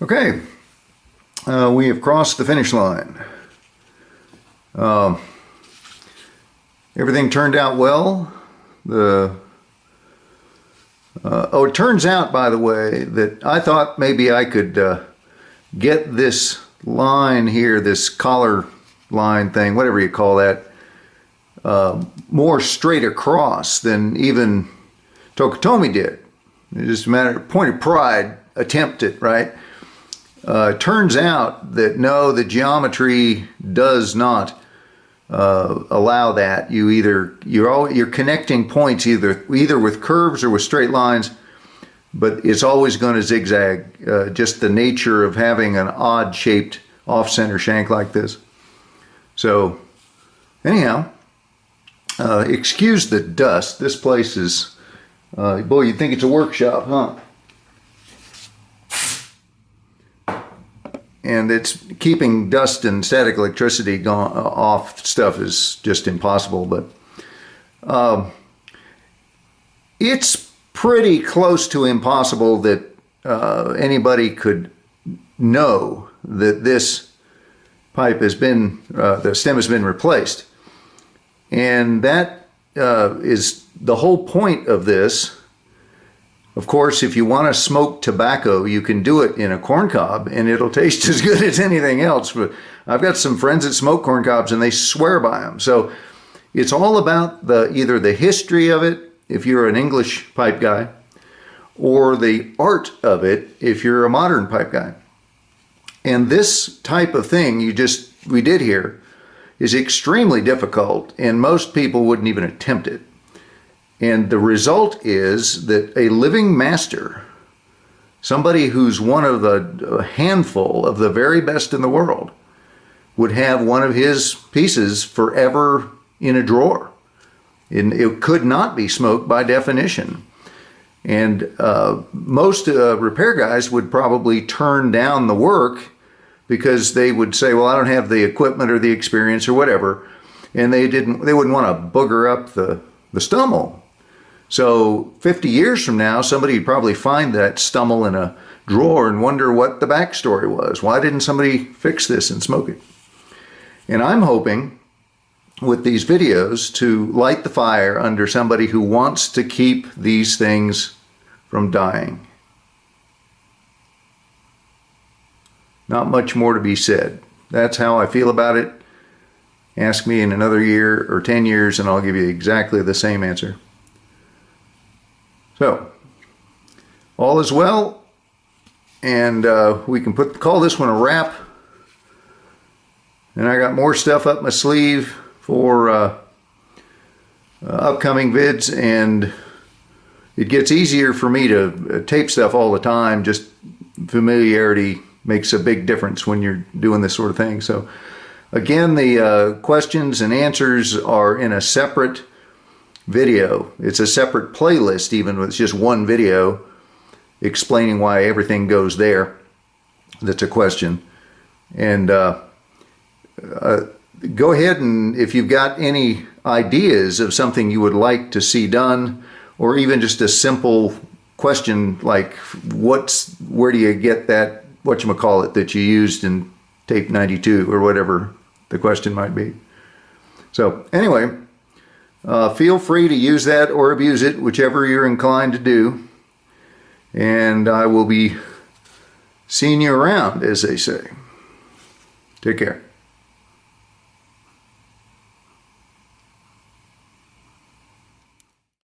Okay, we have crossed the finish line. Everything turned out well. It turns out, by the way, that I thought maybe I could get this line here, this collar line thing, whatever you call that, more straight across than even Tokotomi did. It's just a matter of point of pride, attempt it, right? Turns out that no, the geometry does not allow that. You're connecting points either with curves or with straight lines, but it's always going to zigzag. Just the nature of having an odd shaped off-center shank like this. So anyhow, excuse the dust. This place is, boy, you'd think it's a workshop, huh? And it's keeping dust and static electricity off stuff is just impossible. But it's pretty close to impossible that anybody could know that this pipe has been, the stem has been replaced. And that is the whole point of this. Of course, if you want to smoke tobacco, you can do it in a corncob and it'll taste as good as anything else. But I've got some friends that smoke corncobs and they swear by them. So it's all about either the history of it, if you're an English pipe guy, or the art of it, if you're a modern pipe guy. And this type of thing we did here is extremely difficult, and most people wouldn't even attempt it. And the result is that a living master, somebody who's one of a handful of the very best in the world, would have one of his pieces forever in a drawer. And it could not be smoked by definition. And most repair guys would probably turn down the work because they would say, well, I don't have the equipment or the experience or whatever. And they wouldn't want to booger up the stummel. So 50 years from now, somebody would probably find that stummel in a drawer and wonder what the backstory was. Why didn't somebody fix this and smoke it? And I'm hoping with these videos to light the fire under somebody who wants to keep these things from dying. Not much more to be said. That's how I feel about it. Ask me in another year or 10 years and I'll give you exactly the same answer. So, all is well, and we can call this one a wrap. And I got more stuff up my sleeve for upcoming vids, and it gets easier for me to tape stuff all the time. Just familiarity makes a big difference when you're doing this sort of thing. So, again, the questions and answers are in a separate video. It's a separate playlist, even with just one video explaining why everything goes there. That's a question. And go ahead, and if you've got any ideas of something you would like to see done, or even just a simple question like where do you get that whatchamacallit that you used in tape 92 or whatever the question might be. So anyway, feel free to use that or abuse it, whichever you're inclined to do. And I will be seeing you around, as they say. Take care.